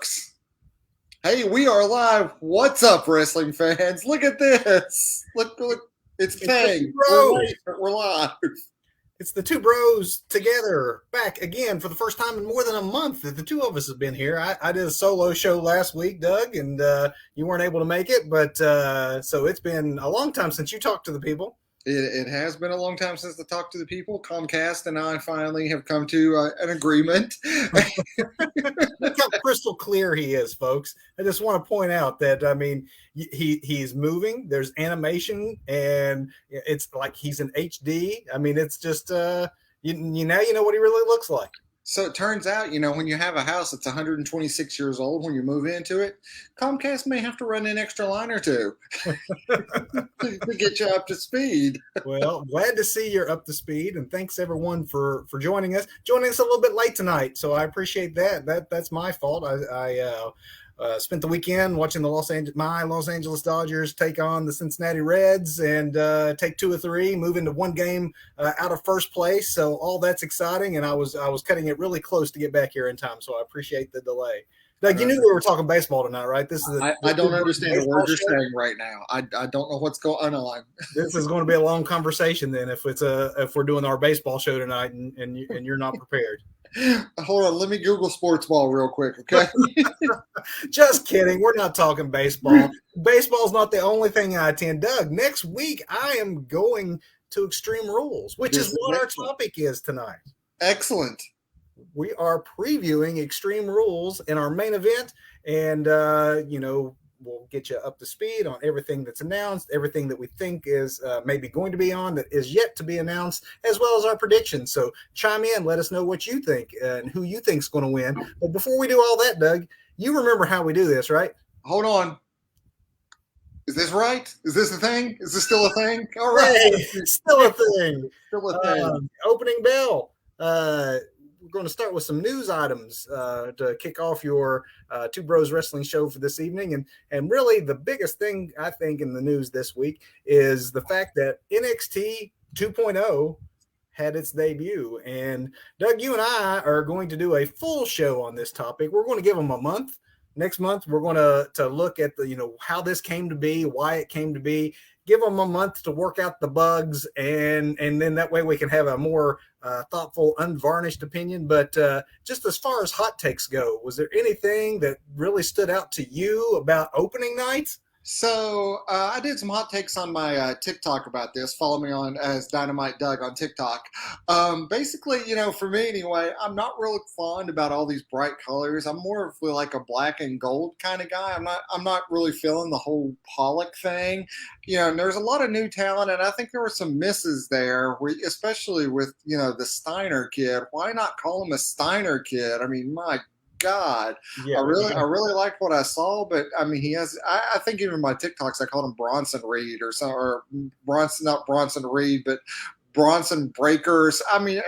works. Hey, we are live. What's up, wrestling fans? Look at this. Look. It's Fang. We're live. It's the two bros together, back again for the first time in more than a month that the two of us have been here. I did a solo show last week, Doug, and you weren't able to make it, but so it's been a long time since you talked to the people. It has been a long time since I talked to the people. Comcast and I finally have come to an agreement. Look how crystal clear he is, folks. I just want to point out that, I mean, he's moving. There's animation, and it's like he's in HD. I mean, it's just, now you know what he really looks like. So it turns out, when you have a house that's 126 years old, when you move into it, Comcast may have to run an extra line or two to get you up to speed. Well, glad to see you're up to speed, and thanks everyone for joining us. Joining us a little bit late tonight, so I appreciate that. That's my fault. I spent the weekend watching my Los Angeles Dodgers take on the Cincinnati Reds and take 2 of 3, move into one game out of first place. So all that's exciting, and I was cutting it really close to get back here in time. So I appreciate the delay. Doug, you knew we were talking baseball tonight, right? I don't understand the words you're saying right now. I don't know what's going on. This is going to be a long conversation then if we're doing our baseball show tonight and you're not prepared. Hold on, let me Google sports ball real quick, okay? Just kidding. We're not talking baseball. Baseball's not the only thing I attend. Doug, next week I am going to Extreme Rules, which is what our topic is tonight. Excellent. We are previewing Extreme Rules in our main event, and we'll get you up to speed on everything that's announced, everything that we think is maybe going to be on that is yet to be announced, as well as our predictions. So chime in, let us know what you think and who you think is going to win. But before we do all that, Doug, you remember how we do this, right? Hold on. Is this right? Is this a thing? Is this still a thing? All right. Still a thing. Still a thing. Opening bell. We're going to start with some news items to kick off your Two Bros Wrestling show for this evening. And really the biggest thing I think in the news this week is the fact that NXT 2.0 had its debut. And Doug, you and I are going to do a full show on this topic. We're going to give them a month. Next month, we're going to look at how this came to be, why it came to be, give them a month to work out the bugs, and then that way we can have a more thoughtful, unvarnished opinion. But just as far as hot takes go, was there anything that really stood out to you about opening night? So I did some hot takes on my TikTok about this. Follow me on as Dynamite Doug on TikTok. Basically, for me anyway, I'm not really fond about all these bright colors. I'm more of like a black and gold kind of guy. I'm not really feeling the whole Pollock thing. And there's a lot of new talent, and I think there were some misses there, especially with the Steiner kid. Why not call him a Steiner kid? I mean, my God, yeah, I really liked what I saw, but I mean, he has. I think even my TikToks, I called him Bronson Reed or not Bronson Reed, but Bronson Breakers. I mean,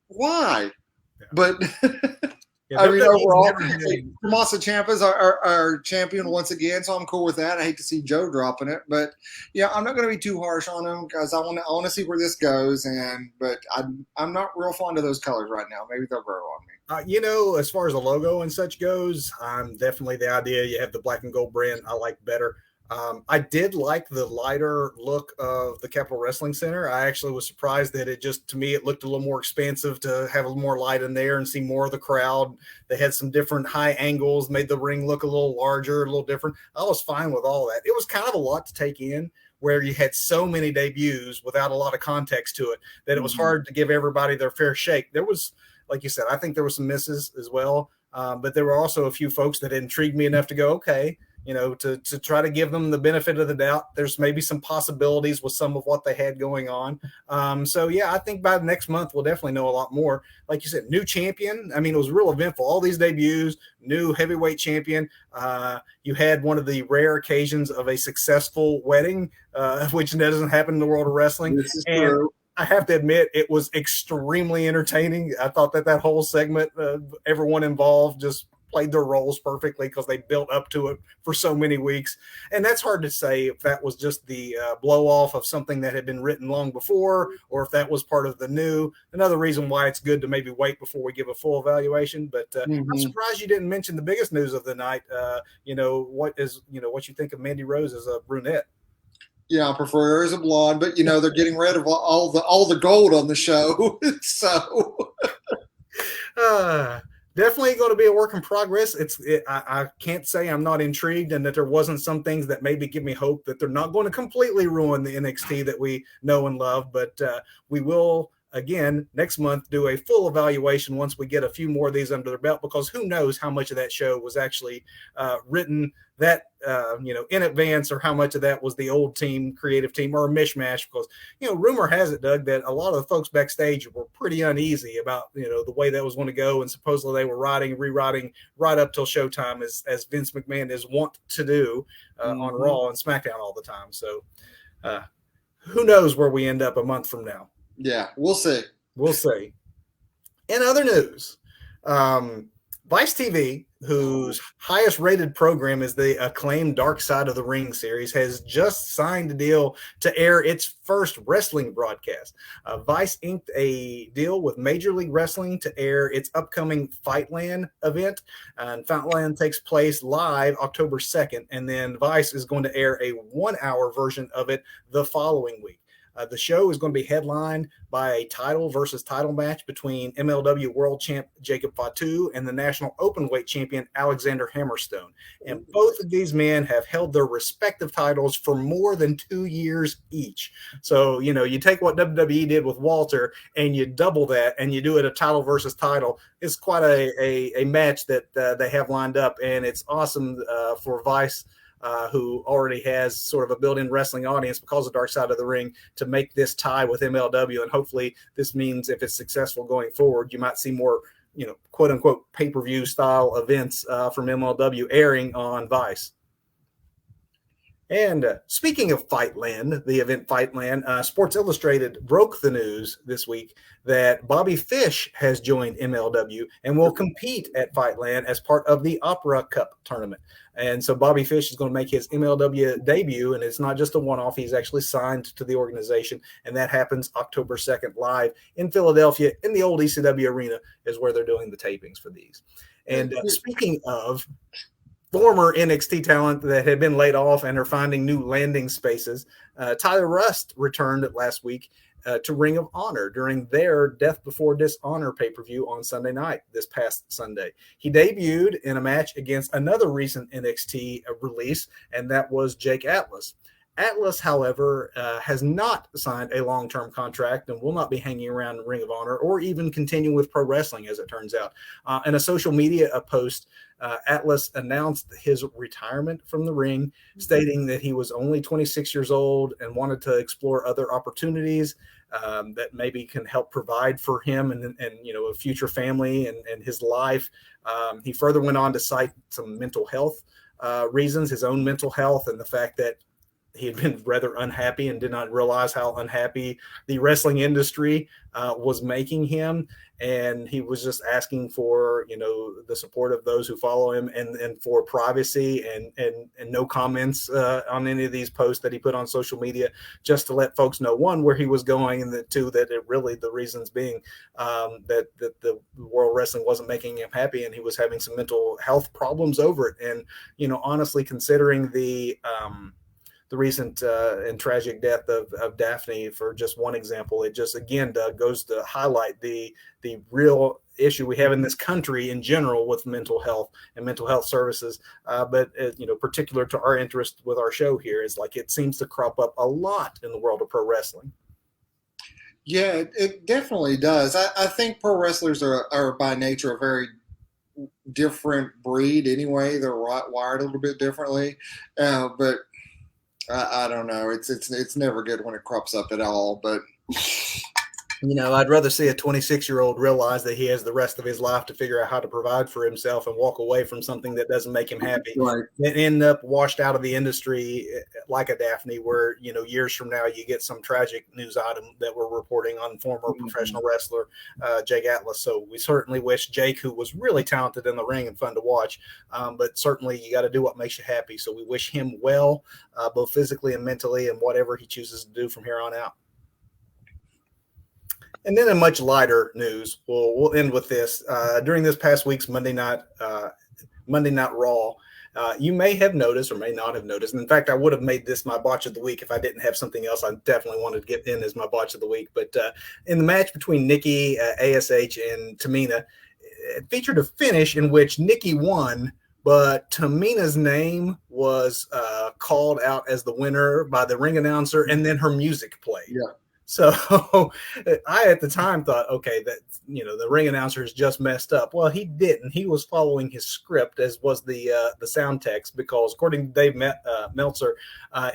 why? Yeah. But I mean, overall, Tommaso Ciampa's our champion once again, so I'm cool with that. I hate to see Joe dropping it, but I'm not going to be too harsh on him because I want to see where this goes. But I'm not real fond of those colors right now. Maybe they'll grow on me. As far as the logo and such goes, I'm definitely the idea you have the black and gold brand I like better. I did like the lighter look of the Capitol Wrestling Center. I actually was surprised that to me, it looked a little more expansive to have a little more light in there and see more of the crowd. They had some different high angles, made the ring look a little larger, a little different. I was fine with all that. It was kind of a lot to take in, where you had so many debuts without a lot of context to it that it was hard to give everybody their fair shake. There was, like you said, I think there were some misses as well, but there were also a few folks that intrigued me enough to go, okay, to try to give them the benefit of the doubt. There's maybe some possibilities with some of what they had going on. I think by the next month, we'll definitely know a lot more. Like you said, new champion. I mean, it was real eventful. All these debuts, new heavyweight champion. You had one of the rare occasions of a successful wedding, which doesn't happen in the world of wrestling. This is true. I have to admit, it was extremely entertaining. I thought that whole segment, everyone involved just played their roles perfectly because they built up to it for so many weeks. And that's hard to say if that was just the blow off of something that had been written long before, or if that was part of the new. Another reason why it's good to maybe wait before we give a full evaluation. But I'm surprised you didn't mention the biggest news of the night. What you think of Mandy Rose as a brunette? Yeah, I prefer her as a blonde, but they're getting rid of all the gold on the show. So definitely going to be a work in progress. I can't say I'm not intrigued and that there wasn't some things that maybe give me hope that they're not going to completely ruin the NXT that we know and love, but we will again next month do a full evaluation once we get a few more of these under their belt, because who knows how much of that show was actually written that in advance, or how much of that was the old team, creative team, or a mishmash. Because rumor has it, Doug, that a lot of the folks backstage were pretty uneasy about the way that was going to go, and supposedly they were rewriting right up till showtime, as Vince McMahon is wont to do on Raw and SmackDown all the time. So who knows where we end up a month from now. Yeah, we'll see. We'll see. In other news, Vice TV, whose highest rated program is the acclaimed Dark Side of the Ring series, has just signed a deal to air its first wrestling broadcast. Vice inked a deal with Major League Wrestling to air its upcoming Fightland event. And Fightland takes place live October 2nd, and then Vice is going to air a 1-hour version of it the following week. The show is going to be headlined by a title versus title match between MLW World Champ Jacob Fatu and the National Openweight Champion Alexander Hammerstone. And both of these men have held their respective titles for more than 2 years each. So, you take what WWE did with Walter and you double that and you do it a title versus title. It's quite a match that they have lined up, and it's awesome for Vice, who already has sort of a built-in wrestling audience because of Dark Side of the Ring, to make this tie with MLW. And hopefully this means if it's successful going forward, you might see more, quote unquote, pay-per-view style events from MLW airing on Vice. And speaking of Fightland, the event Fightland, Sports Illustrated broke the news this week that Bobby Fish has joined MLW and will compete at Fightland as part of the Opera Cup tournament. And so Bobby Fish is going to make his MLW debut, and it's not just a one-off. He's actually signed to the organization, and that happens October 2nd live in Philadelphia in the old ECW arena is where they're doing the tapings for these. And speaking of former NXT talent that had been laid off and are finding new landing spaces, Tyler Rust returned last week to Ring of Honor during their Death Before Dishonor pay-per-view on Sunday night, this past Sunday. He debuted in a match against another recent NXT release, and that was Jake Atlas. Atlas, however, has not signed a long-term contract and will not be hanging around in Ring of Honor or even continue with pro wrestling, as it turns out. In a social media post, Atlas announced his retirement from the ring, stating that he was only 26 years old and wanted to explore other opportunities that maybe can help provide for him and a future family and his life. He further went on to cite some mental health reasons, his own mental health, and the fact that he had been rather unhappy and did not realize how unhappy the wrestling industry was making him. And he was just asking for, the support of those who follow him and for privacy and no comments on any of these posts that he put on social media, just to let folks know, one, where he was going, and two, that it really, the reasons being that the World Wrestling wasn't making him happy and he was having some mental health problems over it. And, honestly, considering the recent and tragic death of Daphne, for just one example, it just, again, Doug, goes to highlight the real issue we have in this country in general with mental health and mental health services. But particular to our interest with our show here, is like it seems to crop up a lot in the world of pro wrestling. Yeah, it definitely does. I think pro wrestlers are by nature a very different breed anyway. They're wired a little bit differently, but I don't know. It's never good when it crops up at all. But I'd rather see a 26-year-old realize that he has the rest of his life to figure out how to provide for himself and walk away from something that doesn't make him happy Right. than end up washed out of the industry like a Daphne, where, years from now you get some tragic news item that we're reporting on former professional wrestler Jake Atlas. So we certainly wish Jake, who was really talented in the ring and fun to watch, but certainly you got to do what makes you happy. So we wish him well, both physically and mentally, and whatever he chooses to do from here on out. And then in much lighter news, we'll end with this. During this past week's Monday Night Raw, you may have noticed or may not have noticed. And in fact, I would have made this my botch of the week if I didn't have something else I definitely wanted to get in as my botch of the week. But in the match between Nikki, ASH, and Tamina, it featured a finish in which Nikki won, but Tamina's name was called out as the winner by the ring announcer, and then her music played. Yeah. So I, at the time, thought, okay, that the ring announcer has just messed up. Well, he didn't. He was following his script, as was the sound text, because according to Dave Meltzer,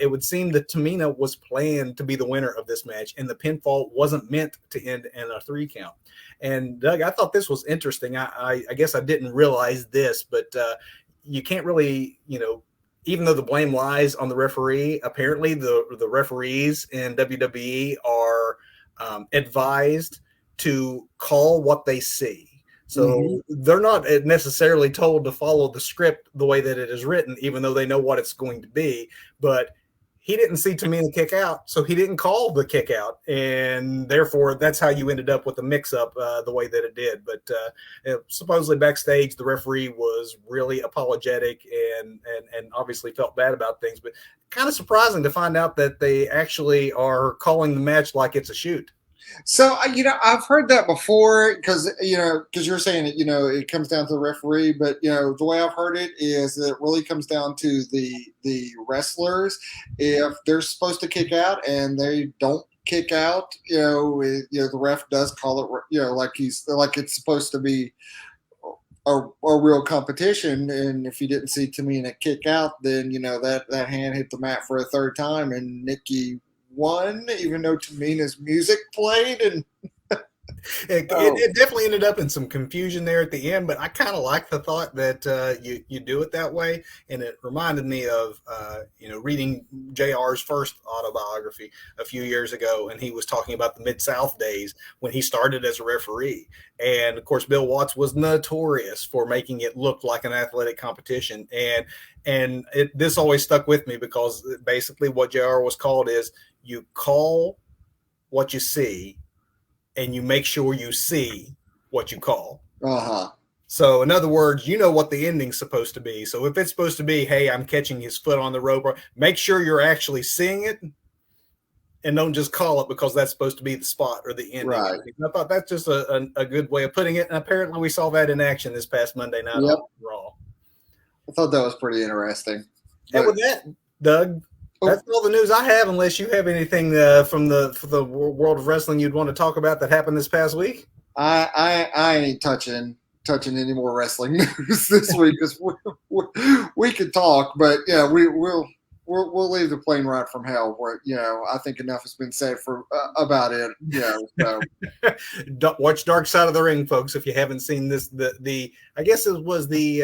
it would seem that Tamina was planned to be the winner of this match, and the pinfall wasn't meant to end in a 3 count. And Doug, I thought this was interesting. I guess I didn't realize this, but you can't really, even though the blame lies on the referee, apparently the referees in WWE are advised to call what they see. So they're not necessarily told to follow the script the way that it is written, even though they know what it's going to be. But he didn't see Tamina kick out, so he didn't call the kick out. And therefore, that's how you ended up with the mix-up the way that it did. But supposedly backstage, the referee was really apologetic and obviously felt bad about things. But kind of surprising to find out that they actually are calling the match like it's a shoot. So, I've heard that before because you're saying it, it comes down to the referee, but, the way I've heard it is that it really comes down to the wrestlers. If they're supposed to kick out and they don't kick out, the ref does call it, like it's supposed to be a real competition. And if you didn't see Tamina kick out, then, that hand hit the mat for a third time and Nikki won, even though Tamina's music played, and it definitely ended up in some confusion there at the end. But I kind of like the thought that you do it that way, and it reminded me of reading JR's first autobiography a few years ago, and he was talking about the Mid-South days when he started as a referee. And of course, Bill Watts was notorious for making it look like an athletic competition, and this always stuck with me because basically what JR was called is, you call what you see and you make sure you see what you call. So in other words, what the ending's supposed to be. So if it's supposed to be, hey, I'm catching his foot on the rope, make sure you're actually seeing it and don't just call it because that's supposed to be the spot or the ending. Right. I thought that's just a good way of putting it. And apparently we saw that in action this past Monday night on Raw. I thought that was pretty interesting. And with that, Doug, that's all the news I have, unless you have anything from the world of wrestling you'd want to talk about that happened this past week. I ain't touching any more wrestling news this week because we could talk, but we'll leave the plane ride from hell. Where I think enough has been said for about it. So. Watch Dark Side of the Ring, folks. If you haven't seen this, I guess it was the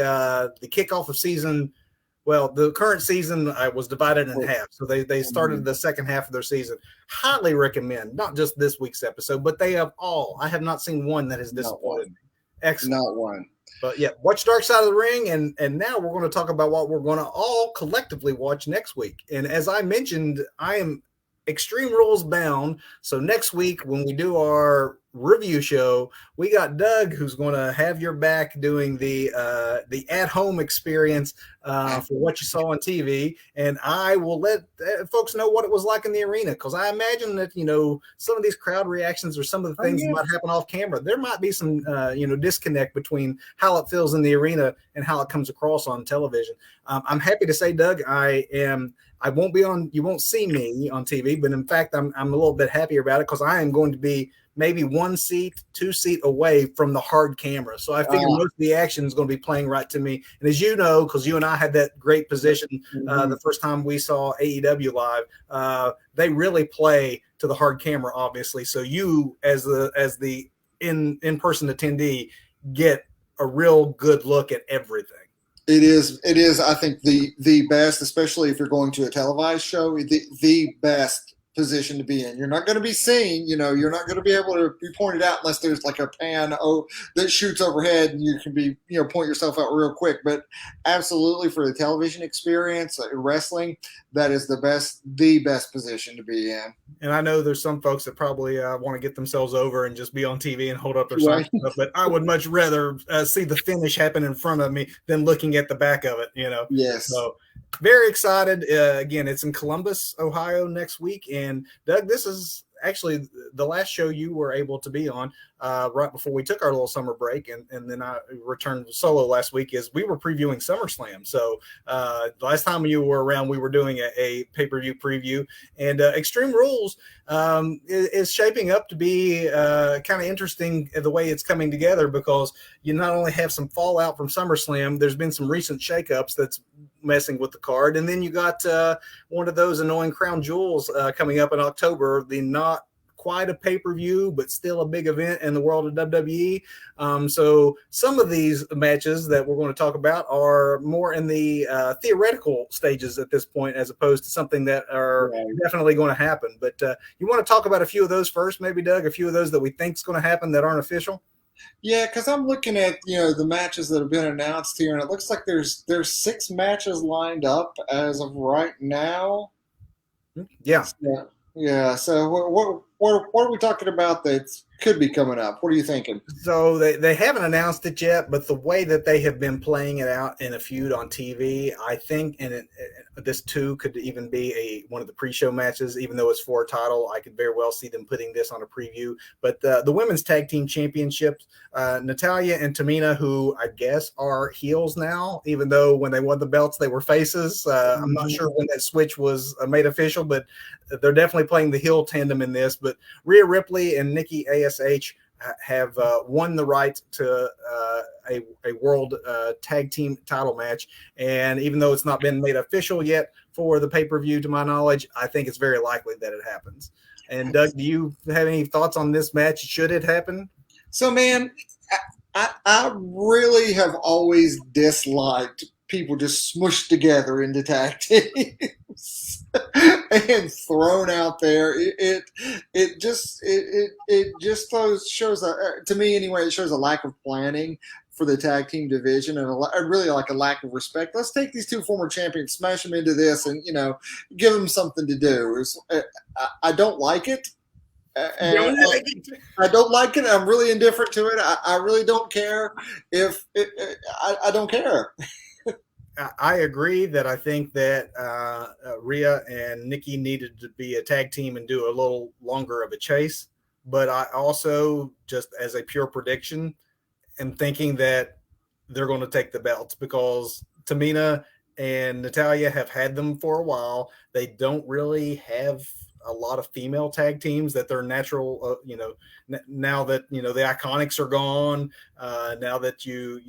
kickoff of season. Well, the current season was divided in half. So they started the second half of their season. Highly recommend, not just this week's episode, but they have all. I have not seen one that has disappointed me. Excellent. Not one. But yeah, watch Dark Side of the Ring. And now we're going to talk about what we're going to all collectively watch next week. And as I mentioned, I am Extreme Rules bound. So next week when we do our review show, we got Doug who's going to have your back doing the at-home experience for what you saw on TV, and I will let folks know what it was like in the arena, because I imagine that some of these crowd reactions or some of the things that might happen off camera, there might be some disconnect between how it feels in the arena and how it comes across on television. I'm happy to say, Doug, I won't be on. You won't see me on TV, but in fact, I'm a little bit happier about it because I am going to be maybe 2 seat away from the hard camera. So I figure most of the action is going to be playing right to me. And as you know, because you and I had that great position the first time we saw AEW live, they really play to the hard camera, obviously. So you, as the in-person attendee, get a real good look at everything. It is. I think the best, especially if you're going to a televised show, the best position to be in. You're not going to be seen, you're not going to be able to be pointed out unless there's like a pan that shoots overhead and you can be, point yourself out real quick. But absolutely for the television experience, wrestling, that is the best position to be in. And I know there's some folks that probably want to get themselves over and just be on TV and hold up their sign, but I would much rather see the finish happen in front of me than looking at the back of it, Yes. So very excited. Again, it's in Columbus, Ohio next week. And Doug, this is actually the last show you were able to be on right before we took our little summer break. And then I returned solo last week is we were previewing SummerSlam. So last time you were around, we were doing a pay-per-view preview, and Extreme Rules is shaping up to be kind of interesting the way it's coming together, because you not only have some fallout from SummerSlam, there's been some recent shakeups that's messing with the card. And then you got one of those annoying crown jewels coming up in October, the not quite a pay-per-view, but still a big event in the world of WWE. So some of these matches that we're going to talk about are more in the theoretical stages at this point, as opposed to something that are definitely going to happen. But you want to talk about a few of those first, maybe, Doug, a few of those that we think is going to happen that aren't official? Yeah, because I'm looking at the matches that have been announced here, and it looks like there's 6 matches lined up as of right now. Yeah. Yeah. So what are we talking about that could be coming up? What are you thinking? So they haven't announced it yet, but the way that they have been playing it out in a feud on TV, I think, and this too could even be one of the pre-show matches, even though it's for a title. I could very well see them putting this on a preview. But the women's tag team championships, Natalya and Tamina, who I guess are heels now, even though when they won the belts they were faces. I'm not sure when that switch was made official, but they're definitely playing the heel tandem in this. But Rhea Ripley and Nikki ASH have won the right to a world tag team title match. And even though it's not been made official yet for the pay-per-view, to my knowledge, I think it's very likely that it happens. And Doug, do you have any thoughts on this match? Should it happen? So, man, I really have always disliked people just smushed together into tag teams and thrown out there. It just shows to me anyway. It shows a lack of planning for the tag team division and really like a lack of respect. Let's take these 2 former champions, smash them into this, and give them something to do. I don't like it. I don't like it. I'm really indifferent to it. I really don't care if I don't care. I agree that I think that Rhea and Nikki needed to be a tag team and do a little longer of a chase. But I also, just as a pure prediction, am thinking that they're going to take the belts, because Tamina and Natalya have had them for a while. They don't really have a lot of female tag teams that they're natural, now that, the Iconics are gone, now that you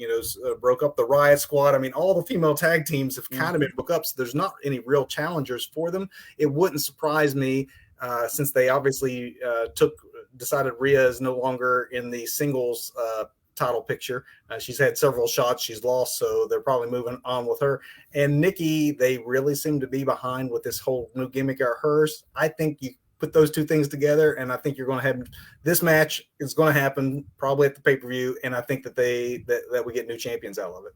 broke up the Riot Squad. I mean, all the female tag teams have kind of been broke up, so there's not any real challengers for them. It wouldn't surprise me, since they obviously decided Rhea is no longer in the singles title picture. She's had several shots she's lost, so they're probably moving on with her. And Nikki, they really seem to be behind with this whole new gimmick of hers. I think you put those two things together, and I think you're going to have this match is going to happen probably at the pay-per-view, and I think that that we get new champions out of it.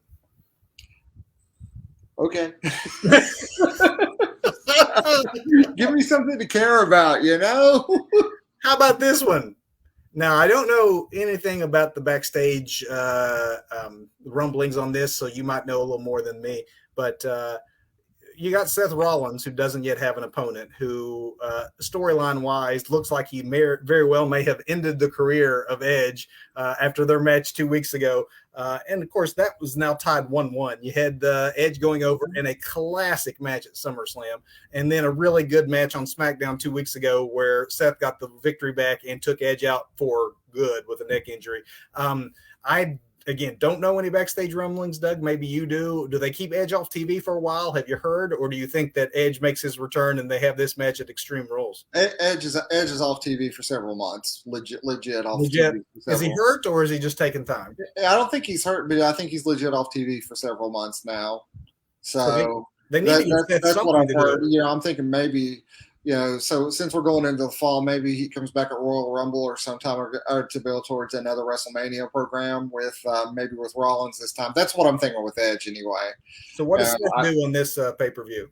Okay. Give me something to care about, How about this one? Now, I don't know anything about the backstage rumblings on this, so you might know a little more than me. But you got Seth Rollins, who doesn't yet have an opponent, who storyline wise looks like he very well may have ended the career of Edge after their match 2 weeks ago. And of course, that was now tied 1-1. You had Edge going over in a classic match at SummerSlam, and then a really good match on SmackDown 2 weeks ago where Seth got the victory back and took Edge out for good with a neck injury. I Again, don't know any backstage rumblings, Doug. Maybe you do. Do they keep Edge off TV for a while? Have you heard? Or do you think that Edge makes his return and they have this match at Extreme Rules? Edge is off TV for several months. Legit off TV. Is he months. hurt or is he just taking time? I don't think he's hurt, but I think he's legit off TV for several months now. So they need to get that's what I've heard. I'm thinking maybe, so since we're going into the fall, maybe he comes back at Royal Rumble or sometime or to build towards another WrestleMania program with maybe with Rollins this time. That's what I'm thinking with Edge anyway. So what does Seth do on this pay-per-view?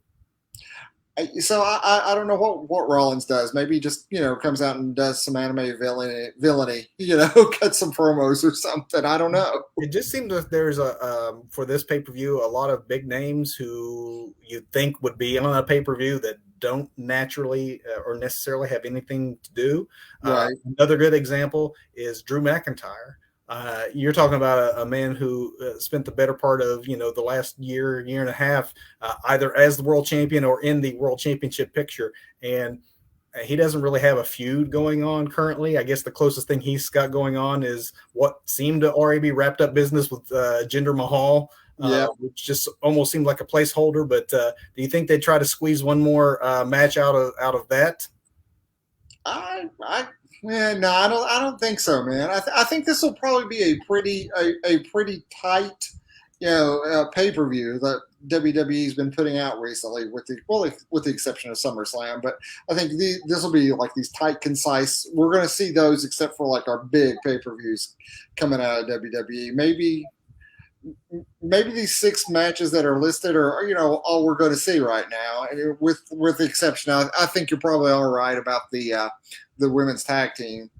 So I don't know what Rollins does. Maybe he just comes out and does some anime villainy, cut some promos or something. I don't know. It just seems that there's for this pay-per-view a lot of big names who you think would be on a pay-per-view that don't naturally or necessarily have anything to do. Right. Another good example is Drew McIntyre. You're talking about a man who spent the better part of the last year and a half either as the world champion or in the world championship picture, and he doesn't really have a feud going on currently. I guess the closest thing he's got going on is what seemed to already be wrapped up business with Jinder Mahal, which just almost seemed like a placeholder. But do you think they try to squeeze one more match out of that? No, I don't think so, man. I think this will probably be a pretty tight, pay-per-view that WWE's been putting out recently, with the exception of SummerSlam. But I think this will be like these tight, concise. We're going to see those, except for like our big pay-per-views coming out of WWE. Maybe these 6 matches that are listed are all we're going to see right now, and with the exception, I think you're probably all right about the women's tag team,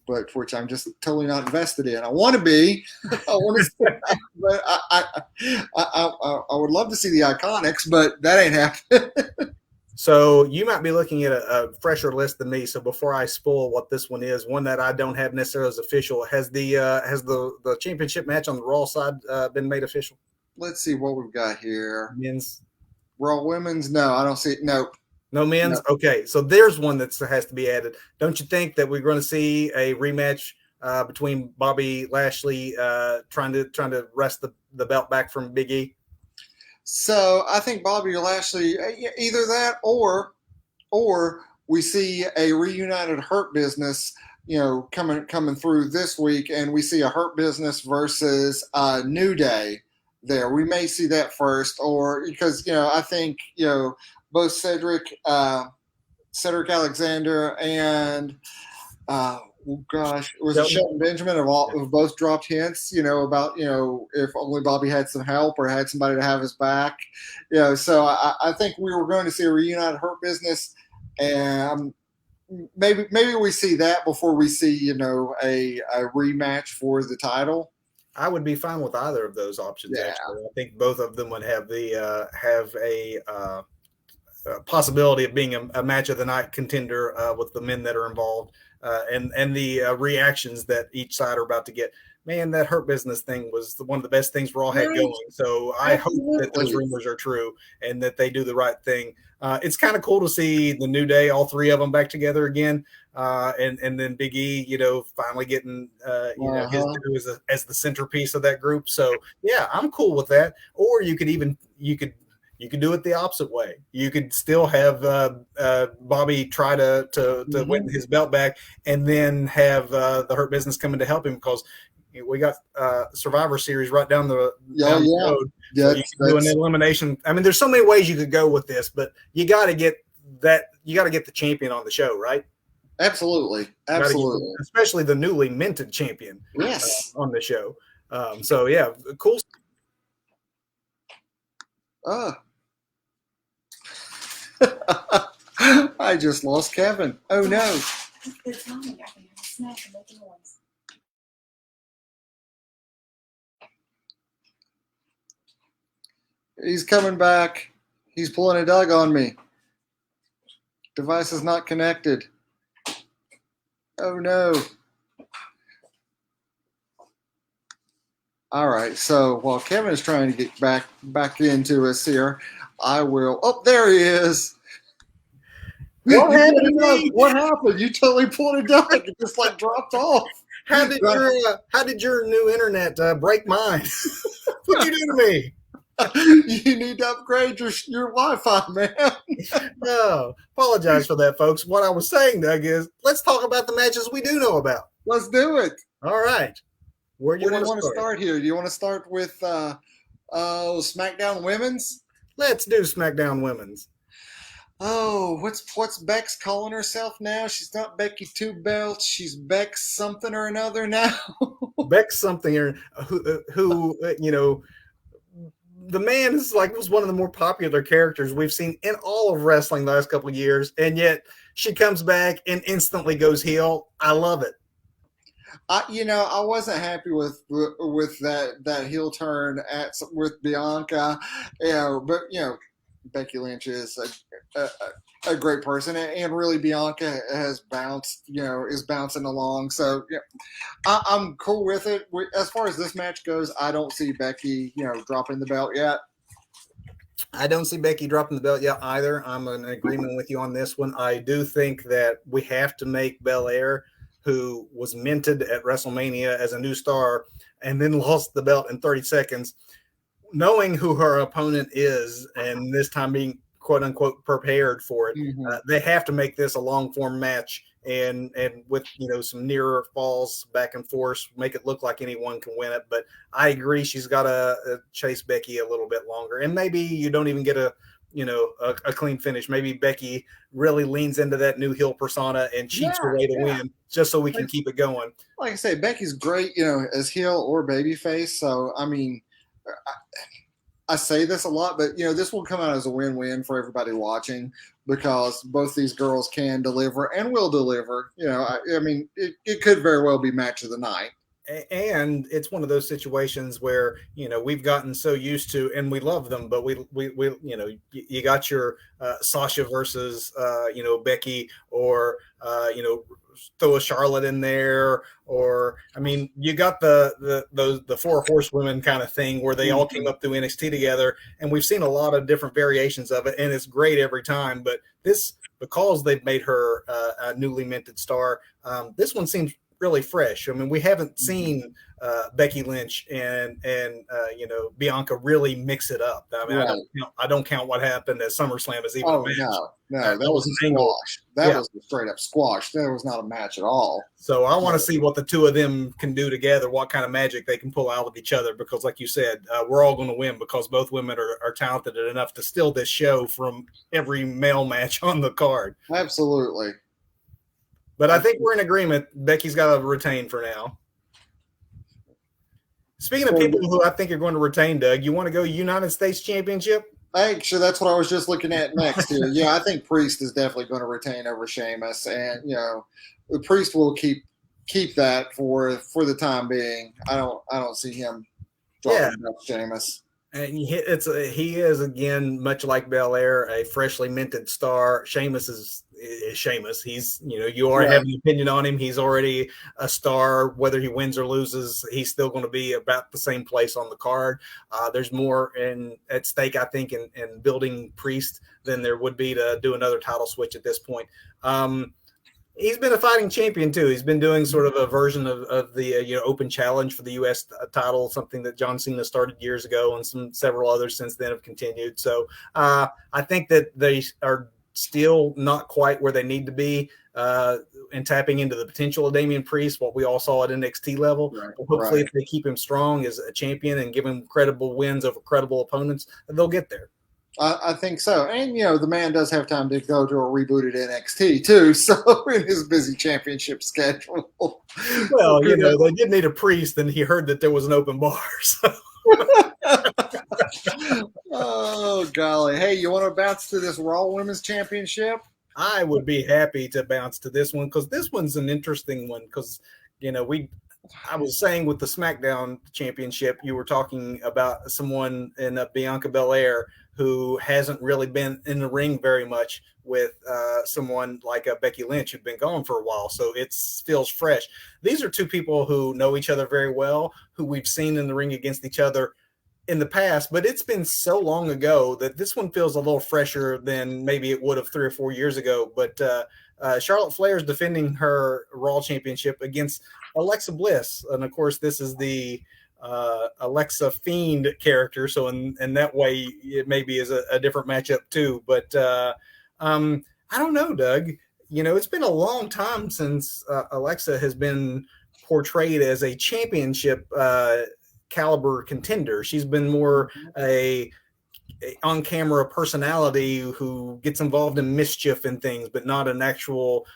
but which I'm just totally not invested in. I want to be, but I would love to see the Iconics, but that ain't happening. So you might be looking at a fresher list than me. So before I spoil what this one is, one that I don't have necessarily as official, has the championship match on the Raw side been made official? Let's see what we've got here. Men's, Raw women's? No, I don't see it. Nope. No men's? No. Okay, so there's one that has to be added. Don't you think that we're going to see a rematch between Bobby Lashley trying to wrest the belt back from Big E? So I think Bobby Lashley, either that or we see a reunited Hurt Business, coming through this week, and we see a Hurt Business versus New Day there. We may see that first, or because I think both Cedric Alexander and was it Shelton Benjamin have both dropped hints, about if only Bobby had some help or had somebody to have his back, So I think we were going to see a reunited Hurt Business, and maybe we see that before we see a rematch for the title. I would be fine with either of those options. Yeah. Actually, I think both of them would have a possibility of being a match of the night contender with the men that are involved, and the reactions that each side are about to get. Man, that Hurt Business thing was one of the best things Raw had going. So I hope that those rumors are true and that they do the right thing. It's kind of cool to see the New Day, all 3 of them back together again, and then Big E, finally getting his due as the centerpiece of that group. So yeah, I'm cool with that. Or you could do it the opposite way. You could still have Bobby try to win his belt back, and then have the Hurt Business coming to help him, because we got Survivor Series right down the road. So you can do an elimination. I mean, there's so many ways you could go with this, but you got to get that. You got to get the champion on the show, right? Absolutely. Especially the newly minted champion. Yes, on the show. So yeah, cool. I just lost Kevin. Oh no. He's coming back. He's pulling a Doug on me. Device is not connected. Oh no. All right. So while Kevin is trying to get back into us here, I will. Oh, there he is. What happened to me? What happened? You totally pulled a Doug. It just like dropped off. How did your new internet break mine? What'd you do to me? You need to upgrade your Wi-Fi, man. No, apologize for that, folks. What I was saying, Doug, is let's talk about the matches we do know about. Let's do it. All right. Where do you want to start here? Do you want to start with Smackdown Women's? Let's do Smackdown Women's. Oh, what's Bex calling herself now? She's not Becky Two Belts. She's Bex something or another now. Bex something or who you know. The man is was one of the more popular characters we've seen in all of wrestling the last couple of years, and yet she comes back and instantly goes heel. I love it. I wasn't happy with that heel turn with Bianca, but Becky Lynch is a great person, and really Bianca has bounced, is bouncing along. So I'm cool with it. As far as this match goes, I don't see Becky, dropping the belt yet. I don't see Becky dropping the belt yet either. I'm in agreement with you on this one. I do think that we have to make Belair, who was minted at WrestleMania as a new star and then lost the belt in 30 seconds, knowing who her opponent is and this time being quote unquote prepared for it. They have to make this a long form match and with some nearer falls back and forth, make it look like anyone can win it. But I agree, she's got to chase Becky a little bit longer, and maybe you don't even get a clean finish. Maybe Becky really leans into that new heel persona and cheats her way to win, just so we can keep it going. Like I say, Becky's great, as heel or babyface. So I mean, I say this a lot, but this will come out as a win-win for everybody watching, because both these girls can deliver and will deliver. I mean, it could very well be match of the night. And it's one of those situations where we've gotten so used to, and we love them, but we you got your Sasha versus Becky, or throw a Charlotte in there, or I mean you got the four horsewomen kind of thing where they all came up through NXT together, and we've seen a lot of different variations of it, and it's great every time. But this, because they've made her a newly minted star, this one seems really fresh. I mean, we haven't seen Becky Lynch and Bianca really mix it up. I mean, right. I don't count what happened at SummerSlam as even a match. No, that was a squash. That was a straight up squash. That was not a match at all. So I want to see what the two of them can do together, what kind of magic they can pull out of each other, because like you said, we're all going to win because both women are talented enough to steal this show from every male match on the card. Absolutely. But I think we're in agreement. Becky's got to retain for now. Speaking of people who I think are going to retain, Doug, you want to go United States Championship? Actually, that's what I was just looking at next here. Yeah, I think Priest is definitely going to retain over Sheamus, and the Priest will keep that for the time being. I don't see him dropping Sheamus. And he is again, much like Belair, a freshly minted star. Sheamus is Sheamus. He's you already have an opinion on him. He's already a star. Whether he wins or loses, he's still going to be about the same place on the card. There's more at stake, I think, in building Priest than there would be to do another title switch at this point. He's been a fighting champion too. He's been doing sort of a version of the open challenge for the U.S. title, something that John Cena started years ago, and several others since then have continued. So I think that they are still not quite where they need to be and tapping into the potential of Damian Priest, what we all saw at NXT level. Right, but hopefully, if they keep him strong as a champion and give him credible wins over credible opponents, they'll get there. I think so. And, the man does have time to go to a rebooted NXT, too, so in his busy championship schedule. Well, they did need a Priest, and he heard that there was an open bar. So. Oh, golly. Hey, you want to bounce to this Raw Women's Championship? I would be happy to bounce to this one, because this one's an interesting one, because, I was saying with the SmackDown Championship, you were talking about someone in Bianca Belair who hasn't really been in the ring very much with someone like Becky Lynch, who'd been gone for a while. So it feels fresh. These are two people who know each other very well, who we've seen in the ring against each other in the past, but it's been so long ago that this one feels a little fresher than maybe it would have 3 or 4 years ago. But Charlotte Flair is defending her Raw Championship against Alexa Bliss, and of course, this is the Alexa Fiend character. So in that way, it maybe is a different matchup too. But I don't know, Doug. You know, it's been a long time since Alexa has been portrayed as a championship caliber contender. She's been more a on-camera personality who gets involved in mischief and things, but not an actual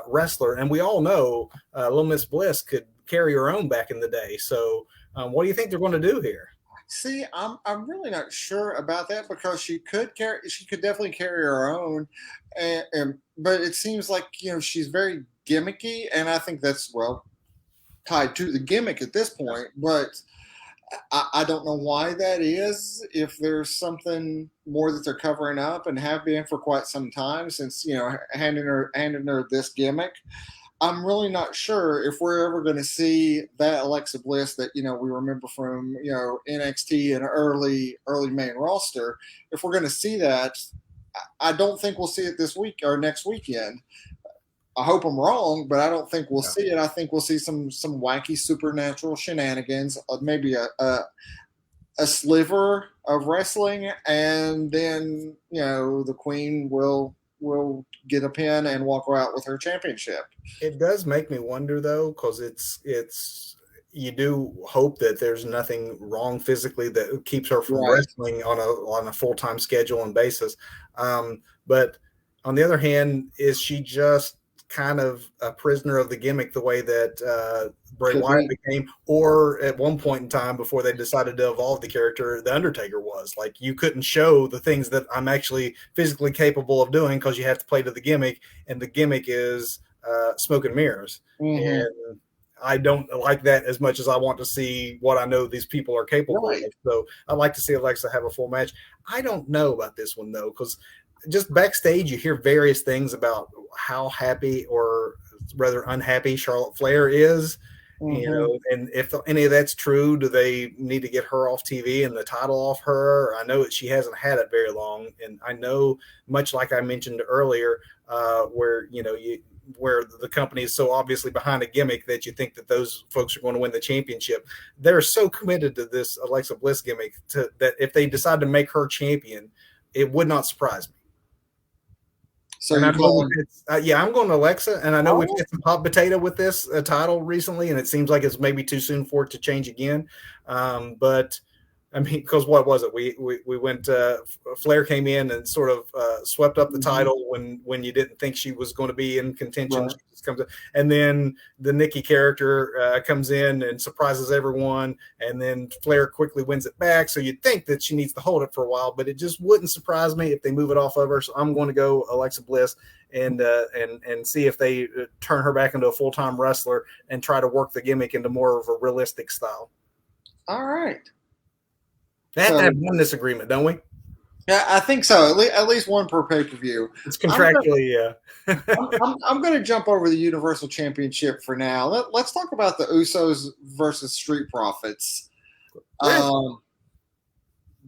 wrestler. And we all know Little Miss Bliss could carry her own back in the day. So what do you think they're going to do here? See, I'm really not sure about that because she could definitely carry her own, but it seems like she's very gimmicky, and I think that's tied to the gimmick at this point. But I don't know why that is. If there's something more that they're covering up and have been for quite some time since handing her this gimmick. I'm really not sure if we're ever going to see that Alexa Bliss that we remember from NXT and early main roster. If we're going to see that, I don't think we'll see it this week or next weekend. I hope I'm wrong, but I don't think we'll see it. I think we'll see some wacky supernatural shenanigans, maybe a sliver of wrestling, and then the Queen will get a pin and walk out with her championship. It does make me wonder though, because it's you do hope that there's nothing wrong physically that keeps her from wrestling on a full-time schedule and basis. But on the other hand, is she just kind of a prisoner of the gimmick the way that Bray Wyatt became, or at one point in time before they decided to evolve the character, The Undertaker was? Like, you couldn't show the things that I'm actually physically capable of doing because you have to play to the gimmick, and the gimmick is smoke and mirrors. Mm-hmm. And I don't like that as much as I want to see what I know these people are capable of. So I'd like to see Alexa have a full match. I don't know about this one though, because just backstage, you hear various things about how happy or rather unhappy Charlotte Flair is. Mm-hmm. And if any of that's true, do they need to get her off TV and the title off her? I know that she hasn't had it very long. And I know, much like I mentioned earlier, where the company is so obviously behind a gimmick that you think that those folks are going to win the championship. They're so committed to this Alexa Bliss gimmick that if they decide to make her champion, it would not surprise me. So I'm going to Alexa, and I know we've had some hot potato with this title recently, and it seems like it's maybe too soon for it to change again. But I mean, because what was it? We went. Flair came in and sort of swept up the title when you didn't think she was going to be in contention. Right. She just comes in, and then the Nikki character comes in and surprises everyone, and then Flair quickly wins it back. So you'd think that she needs to hold it for a while, but it just wouldn't surprise me if they move it off of her. So I'm going to go Alexa Bliss and see if they turn her back into a full-time wrestler and try to work the gimmick into more of a realistic style. All right. They have to have one disagreement, don't we? Yeah, I think so. At least one per pay-per-view. It's contractually, yeah. I'm going to jump over the Universal Championship for now. Let's talk about the Usos versus Street Profits.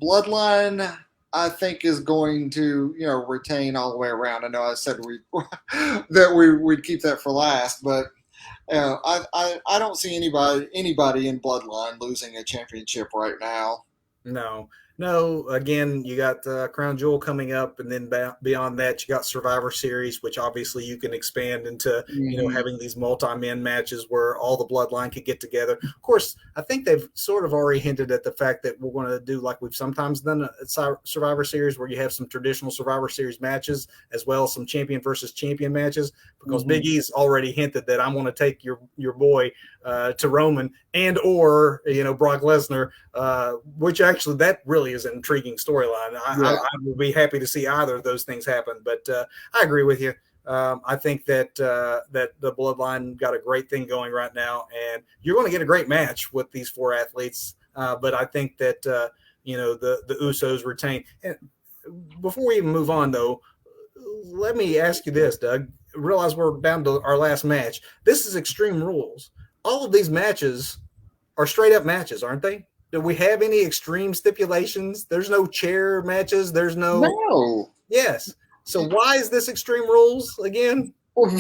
Bloodline, I think, is going to retain all the way around. I know I said we'd keep that for last, but I don't see anybody in Bloodline losing a championship right now. No. Again, you got Crown Jewel coming up, and then beyond that, you got Survivor Series, which obviously you can expand into, having these multi-man matches where all the bloodline could get together. Of course, I think they've sort of already hinted at the fact that we're going to do like we've sometimes done a Survivor Series, where you have some traditional Survivor Series matches as well as some champion versus champion matches. Because Big E's already hinted that I'm going to take your boy to Roman or Brock Lesnar, which actually that really is an intriguing storyline. I would be happy to see either of those things happen, but I agree with you. I think that that the Bloodline got a great thing going right now, and you're going to get a great match with these 4 athletes. But I think that the Usos retain. And before we even move on, though, let me ask you this, Doug. Realize we're down to our last match. This is Extreme Rules. All of these matches are straight up matches, aren't they? Do we have any extreme stipulations? There's no chair matches. There's no. Yes. So why is this Extreme Rules again? Well,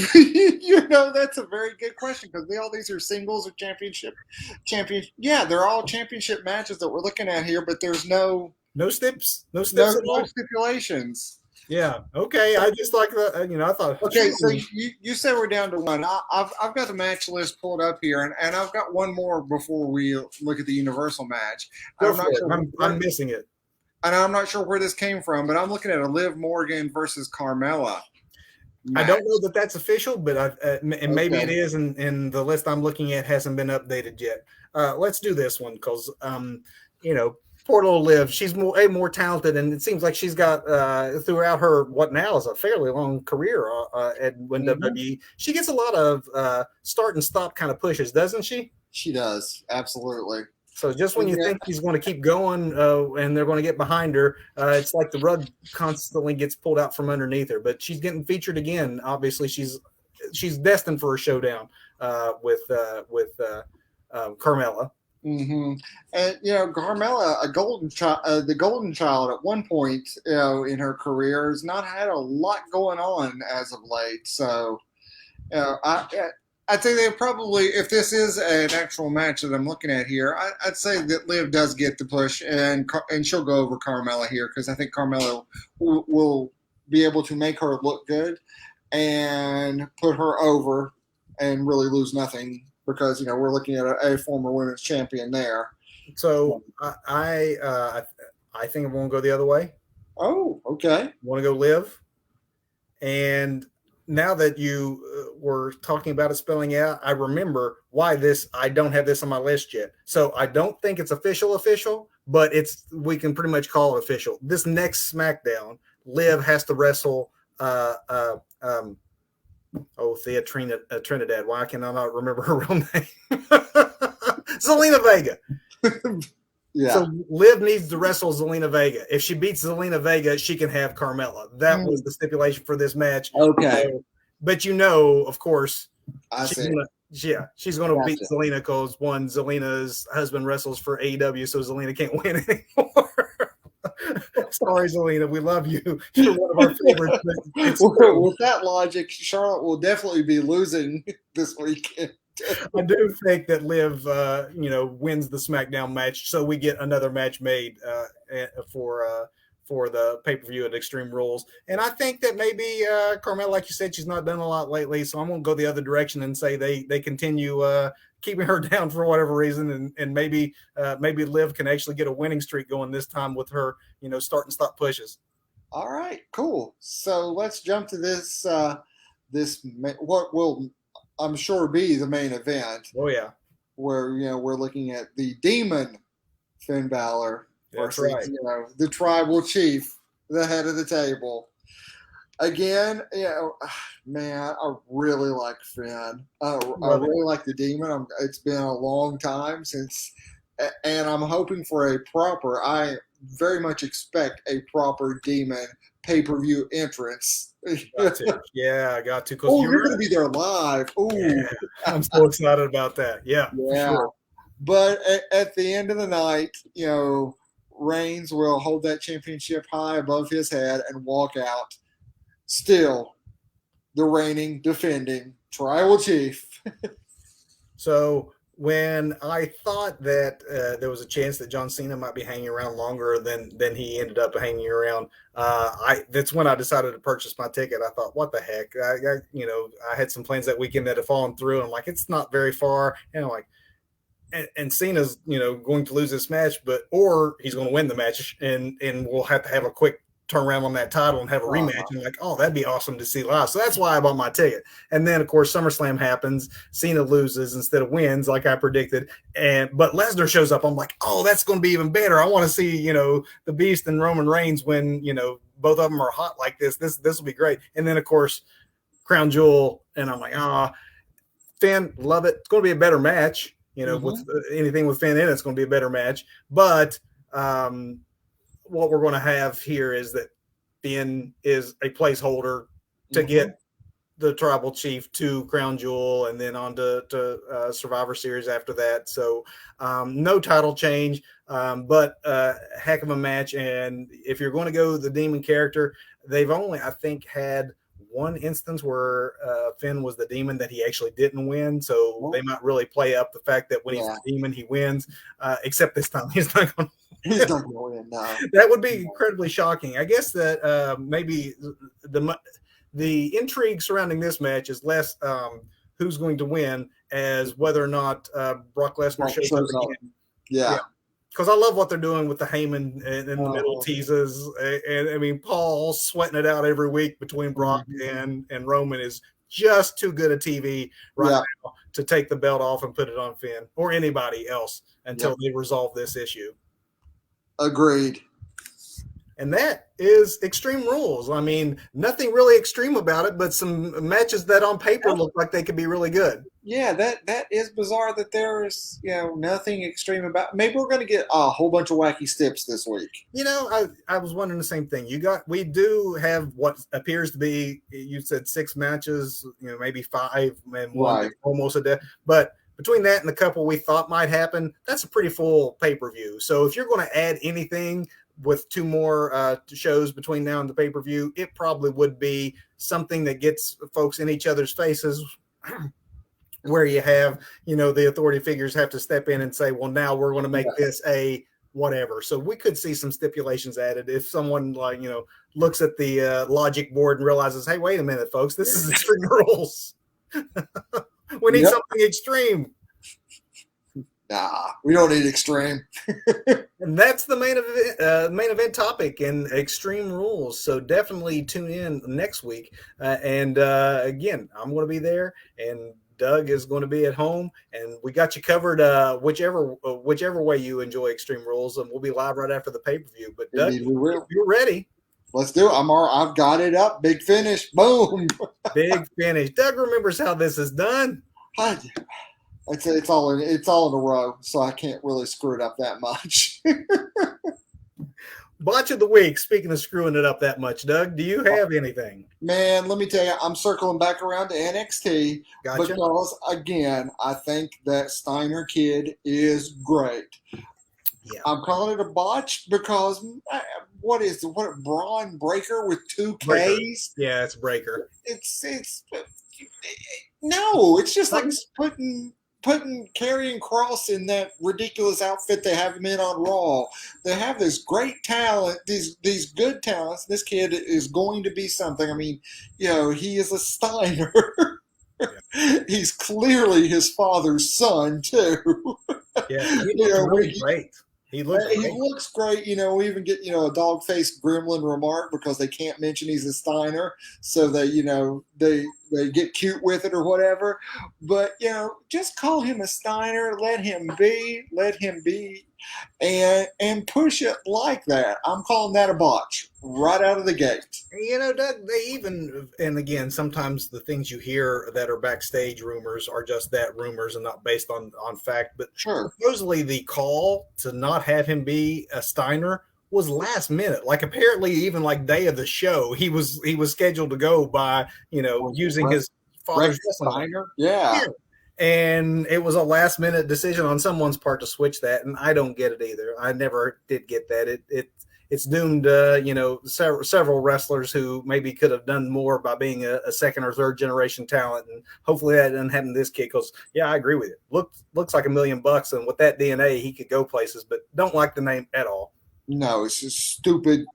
that's a very good question because all these are singles or championship. Yeah, they're all championship matches that we're looking at here, but there's no stipulations. Yeah. Okay. I just like that. I thought. Okay. So you said we're down to 1. I've got the match list pulled up here, and I've got one more before we look at the Universal match. I'm missing it. And I'm not sure where this came from, but I'm looking at a Liv Morgan versus Carmela match. I don't know that that's official, but maybe it is, and the list I'm looking at hasn't been updated yet. Let's do this one because, poor little Liv, she's more talented, and it seems like she's got throughout her what now is a fairly long career at WWE. She gets a lot of start and stop kind of pushes, doesn't she? She does, absolutely. So just when you think she's going to keep going and they're going to get behind her, it's like the rug constantly gets pulled out from underneath her. But she's getting featured again. Obviously, she's destined for a showdown with Carmela. Mm-hmm. And Carmela, the golden child at one point, in her career, has not had a lot going on as of late. So, I think they probably, if this is an actual match that I'm looking at here, I'd say that Liv does get the push, and she'll go over Carmela here because I think Carmela will be able to make her look good and put her over and really lose nothing because we're looking at a former women's champion there. So I think I'm going to go the other way. Oh, okay. Want to go Liv, and now that you were talking about it spelling out, I remember why I don't have this on my list yet. So I don't think it's official, but we can pretty much call it official. This next SmackDown, Liv has to wrestle Thea Trinidad. Why can I not remember her real name? Zelina Vega. Yeah. So Liv needs to wrestle Zelina Vega. If she beats Zelina Vega, she can have Carmela. That was the stipulation for this match. Okay. But of course, she's going to beat Zelina because Zelina's husband wrestles for AEW, so Zelina can't win anymore. Sorry, Zelina, we love you. You're one of our favorites. With that logic, Charlotte will definitely be losing this weekend. I do think that Liv, wins the SmackDown match, so we get another match made for the pay-per-view at Extreme Rules. And I think that maybe Carmella, like you said, she's not done a lot lately, so I'm going to go the other direction and say they continue keeping her down for whatever reason, and maybe Liv can actually get a winning streak going this time with her, start and stop pushes. All right, cool. So let's jump to this what will, I'm sure, be the main event. Oh yeah, where we're looking at the Demon Finn Balor versus the Tribal Chief, the head of the table. Again, man, I really like Finn. I really like the Demon. It's been a long time since, and I'm hoping for a proper. I very much expect a proper Demon pay-per-view entrance. Got to. Yeah, I got to. Oh, you're going to be there live. Oh, yeah, I'm so excited about that. Yeah. Sure. But at the end of the night, Reigns will hold that championship high above his head and walk out. Still, the reigning, defending Tribal Chief. So when I thought that there was a chance that John Cena might be hanging around longer than he ended up hanging around, that's when I decided to purchase my ticket. I thought, what the heck? I had some plans that weekend that had fallen through, and I'm like, it's not very far. And I'm like, and Cena's, going to lose this match, or he's going to win the match, and we'll have to have a quick turn around on that title and have a rematch. And like, oh, that'd be awesome to see live. So that's why I bought my ticket. And then of course SummerSlam happens. Cena loses instead of wins, like I predicted. But Lesnar shows up. I'm like, oh, that's going to be even better. I want to see, the Beast and Roman Reigns when, both of them are hot like this. This will be great. And then of course Crown Jewel, and I'm like, Finn, love it. It's going to be a better match. With anything with Finn in it, it's going to be a better match. But what we're going to have here is that Finn is a placeholder to get the tribal chief to Crown Jewel and then on to Survivor Series after that. So no title change, but heck of a match. And if you're going to go the Demon character, they've only, I think, had one instance where Finn was the Demon that he actually didn't win. So they might really play up the fact that when he's the Demon, he wins, except this time he's not going to. He's not going to win, no. That would be incredibly shocking. I guess that maybe the intrigue surrounding this match is less who's going to win as whether or not Brock Lesnar shows up again. Yeah. Because I love what they're doing with the Heyman in the middle teases. And I mean, Paul sweating it out every week between Brock and Roman is just too good a TV now to take the belt off and put it on Finn or anybody else until they resolve this issue. Agreed. And that is Extreme Rules. I mean, nothing really extreme about it, but some matches that on paper look like they could be really good. Yeah, that is bizarre that there's nothing extreme about. Maybe we're going to get a whole bunch of wacky steps this week. I was wondering the same thing. We do have what appears to be, you said 6 matches, maybe 5 and one almost a day, but between that and the couple we thought might happen, that's a pretty full pay-per-view. So if you're going to add anything with 2 more shows between now and the pay-per-view, it probably would be something that gets folks in each other's faces where you have, the authority figures have to step in and say, well, now we're going to make this a whatever. So we could see some stipulations added if someone looks at the logic board and realizes, hey, wait a minute, folks, this is Extreme Rules. We need something extreme. Nah, we don't need extreme. And that's the main event topic in Extreme Rules. So definitely tune in next week. And again, I'm going to be there, and Doug is going to be at home, and we got you covered whichever way you enjoy Extreme Rules, and we'll be live right after the pay-per-view. But Doug, if you're ready. Let's do it. I've got it up. Big finish. Boom. Big finish. Doug remembers how this is done. It's all in a row, so I can't really screw it up that much. Botch of the week. Speaking of screwing it up that much, Doug, do you have anything? Man, let me tell you, I'm circling back around to NXT because, again, I think that Steiner kid is great. Yeah. I'm calling it a botch because what Braun Breaker with 2 Ks? Breaker. Yeah, it's Breaker. It's just like putting Karrion Kross in that ridiculous outfit they have him in on Raw. They have this great talent, these good talents. This kid is going to be something. I mean, he is a Steiner. He's clearly his father's son too. Yeah, he looks really great. He looks great. We even get, a dog-faced gremlin remark because they can't mention he's a Steiner. So they get cute with it or whatever. But, just call him a Steiner. Let him be. And push it like that. I'm calling that a botch right out of the gate. Doug, they even, and again, sometimes the things you hear that are backstage rumors are just that, rumors and not based on fact. But supposedly the call to not have him be a Steiner was last minute. Like apparently even like day of the show, he was scheduled to go by, using his father's Steiner. Yeah. And it was a last minute decision on someone's part to switch that. And I don't get it either. I never did get that. It's doomed, several wrestlers who maybe could have done more by being a second or third generation talent. And hopefully that doesn't happen to this kid. Cause I agree with you. Looks like $1 million. And with that DNA, he could go places, but don't like the name at all. No, it's a stupid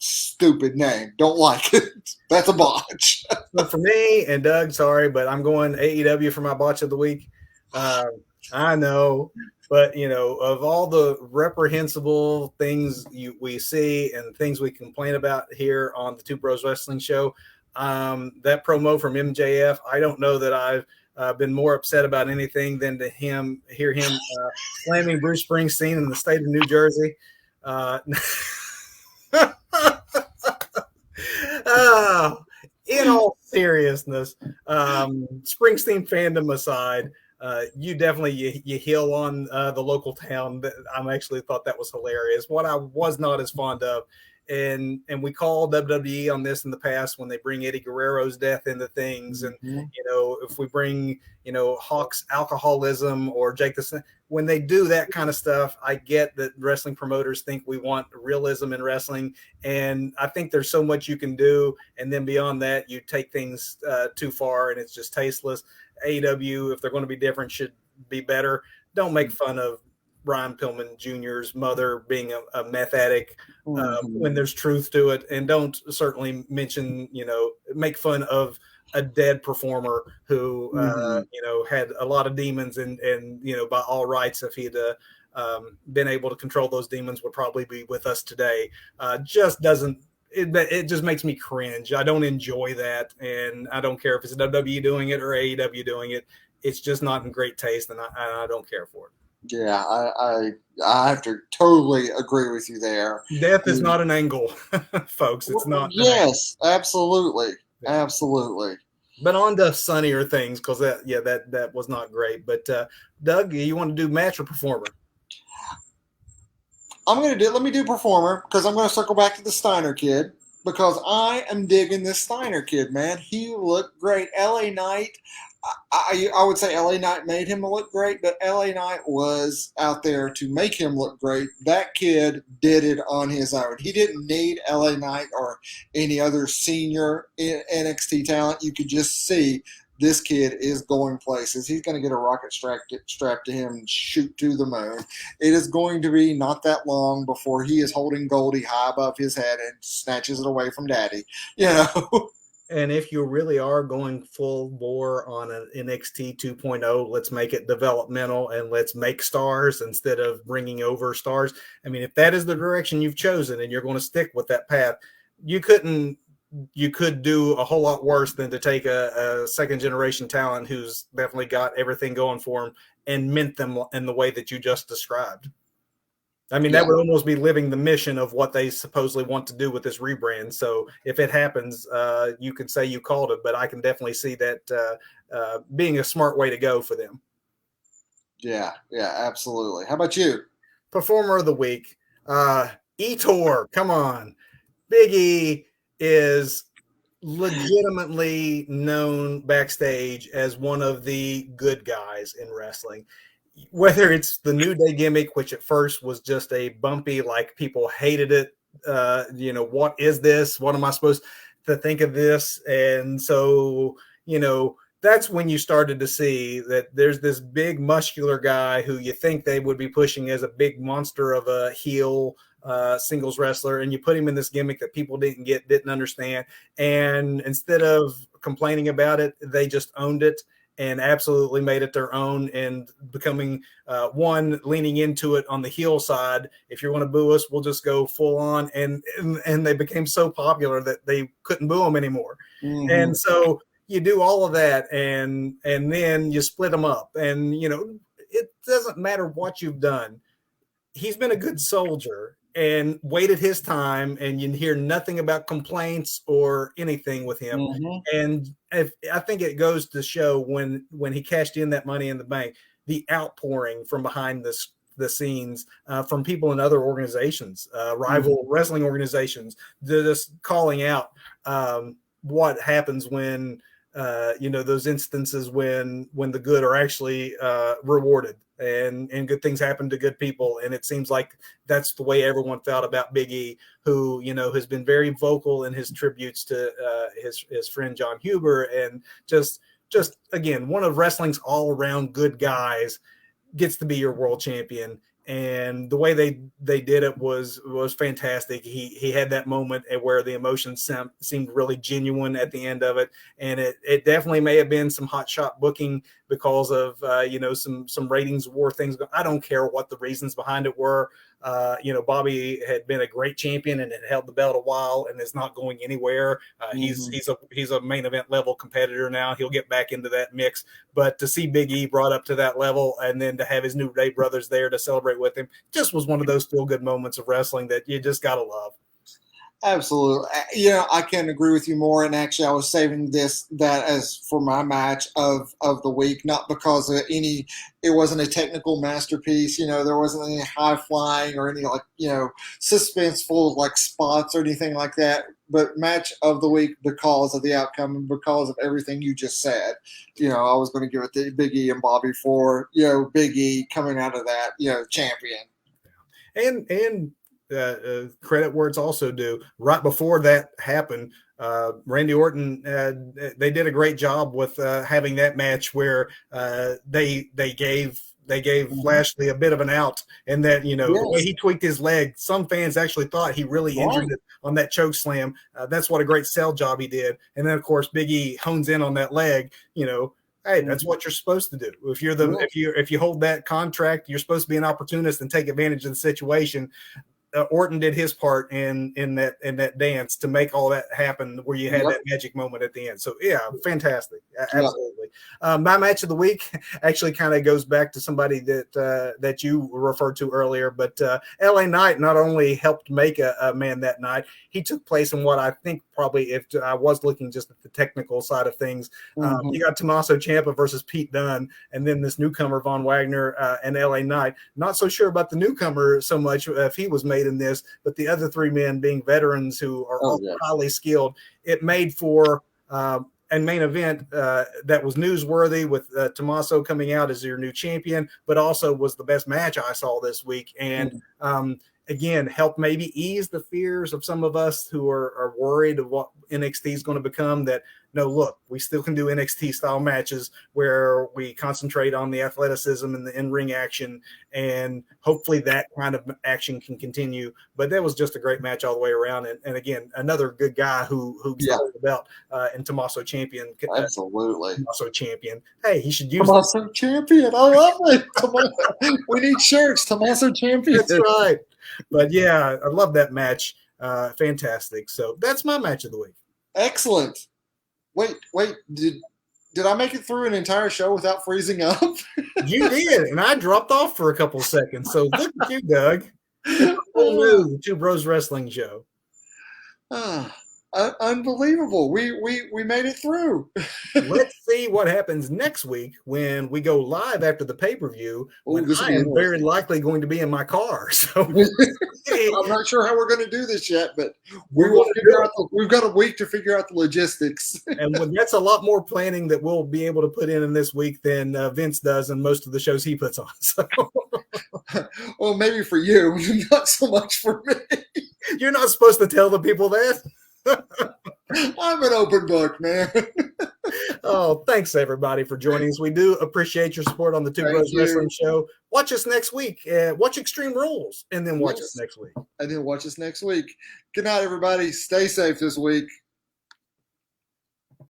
name. Don't like it. That's a botch. But for me and Doug, sorry, but I'm going AEW for my botch of the week. I know, but of all the reprehensible things we see and things we complain about here on the Two Bros Wrestling Show, that promo from MJF, I don't know that I've been more upset about anything than to hear him slamming Bruce Springsteen in the state of New Jersey. In all seriousness. seriousness, Springsteen fandom aside, you definitely you heal on the local town. I actually thought that was hilarious. What I was not as fond of, and we call WWE on this in the past when they bring Eddie Guerrero's death into things, and if we bring Hawk's alcoholism or Jake the Snake, when they do that kind of stuff, I get that wrestling promoters think we want realism in wrestling, and I think there's so much you can do, and then beyond that, you take things too far, and it's just tasteless. AEW, if they're going to be different, should be better. Don't make fun of Brian Pillman Jr.'s mother being a meth addict when there's truth to it, and don't certainly mention, make fun of a dead performer who, had a lot of demons, and by all rights, if he'd been able to control those demons, would probably be with us today. Just doesn't. It just makes me cringe. I don't enjoy that, and I don't care if it's WWE doing it or AEW doing it. It's just not in great taste, and I don't care for it. Yeah, I have to totally agree with you there. Death is not an angle, folks. It's not. Yes, absolutely, absolutely. But on to sunnier things, because that was not great. But Doug, you want to do match or performer? Let me do performer, because I'm going to circle back to the Steiner kid, because I am digging this Steiner kid, man. He looked great. LA Knight, I would say LA Knight made him look great, but LA Knight was out there to make him look great. That kid did it on his own. He didn't need LA Knight or any other senior NXT talent. You could just see this kid is going places. He's going to get a rocket strapped to him and shoot to the moon. It is going to be not that long before he is holding Goldie high above his head and snatches it away from Daddy. And if you really are going full bore on an NXT 2.0, let's make it developmental and let's make stars instead of bringing over stars. I mean, if that is the direction you've chosen and you're going to stick with that path, you could do a whole lot worse than to take a second generation talent who's definitely got everything going for him and mint them in the way that you just described. I mean, that would almost be living the mission of what they supposedly want to do with this rebrand. So if it happens, you can say you called it, but I can definitely see that being a smart way to go for them. Yeah, absolutely. How about you? Performer of the week, Etor. Come on. Big E is legitimately known backstage as one of the good guys in wrestling. Whether it's the New Day gimmick, which at first was just a bumpy, like people hated it. What is this? What am I supposed to think of this? And so, that's when you started to see that there's this big muscular guy who you think they would be pushing as a big monster of a heel singles wrestler, and you put him in this gimmick that people didn't understand, and instead of complaining about it, they just owned it and absolutely made it their own, and becoming leaning into it on the heel side. If you're going to boo us, we'll just go full on, and they became so popular that they couldn't boo them anymore. And so you do all of that, and then you split them up, and it doesn't matter what you've done. He's been a good soldier and waited his time, and you hear nothing about complaints or anything with him. And I think it goes to show when he cashed in that Money in the Bank, the outpouring from behind the scenes from people in other organizations, rival wrestling organizations, just calling out what happens when those instances when the good are actually rewarded and good things happen to good people. And it seems like that's the way everyone felt about Big E, who, has been very vocal in his tributes to his friend John Huber, and just again, one of wrestling's all around good guys gets to be your world champion. And the way they did it was fantastic. He had that moment where the emotions seemed really genuine at the end of it, and it definitely may have been some hot shot booking because of some ratings war things. I don't care what the reasons behind it were. Bobby had been a great champion and had held the belt a while and is not going anywhere. He's a main event level competitor now. He'll get back into that mix. But to see Big E brought up to that level, and then to have his New Day brothers there to celebrate with him, just was one of those feel good moments of wrestling that you just gotta love. Absolutely. I can't agree with you more. And actually, I was saving that as for my match of the week, not because of it wasn't a technical masterpiece. There wasn't any high flying or any suspenseful spots or anything like that. But match of the week because of the outcome and because of everything you just said. I was going to give it to Big E and Bobby for Big E coming out of that champion. And credit where it's also due. Right before that happened, Randy Orton, they did a great job with having that match where they gave Lashley a bit of an out, and that the way he tweaked his leg, some fans actually thought he really injured it on that choke slam. That's what a great sell job he did. And then of course Big E hones in on that leg. Hey, that's what you're supposed to do. If you're if you hold that contract, you're supposed to be an opportunist and take advantage of the situation. Orton did his part in that dance to make all that happen, where you had that magic moment at the end. So yeah, fantastic, absolutely. My match of the week actually kind of goes back to somebody that you referred to earlier, but LA Knight not only helped make a man that night, he took place in what I think probably, if I was looking just at the technical side of things, you got Tommaso Ciampa versus Pete Dunne, and then this newcomer Von Wagner and LA Knight. Not so sure about the newcomer so much if he was made in this, but the other three men being veterans who are highly skilled, it made for a main event that was newsworthy, with Tommaso coming out as your new champion, but also was the best match I saw this week. And again, help maybe ease the fears of some of us who are worried of what NXT is going to become, that no, look, we still can do NXT style matches where we concentrate on the athleticism and the in-ring action, and hopefully that kind of action can continue. But that was just a great match all the way around. And again, another good guy who's the belt and Tommaso Champion. Absolutely. Tommaso Champion. Hey, he should use Tommaso Champion. I love it. We need shirts. Tommaso Champion. That's right. But yeah, I love that match. Fantastic. So that's my match of the week. Excellent. Wait. Did I make it through an entire show without freezing up? You did, and I dropped off for a couple seconds. So look at you, Doug. Whole new Two Bros Wrestling show. Unbelievable. We made it through. Let's see what happens next week when we go live after the pay-per-view, when I am very likely going to be in my car. So I'm not sure how we're going to do this yet, but we've got a week to figure out the logistics. And that's a lot more planning that we'll be able to put in this week than Vince does in most of the shows he puts on. So. Well, maybe for you, not so much for me. You're not supposed to tell the people that. I'm an open book, man. Oh, thanks everybody for joining us. We do appreciate your support on the Two Bros Wrestling Show. Watch us next week. Watch Extreme Rules, and then watch us next week. Good night, everybody. Stay safe this week.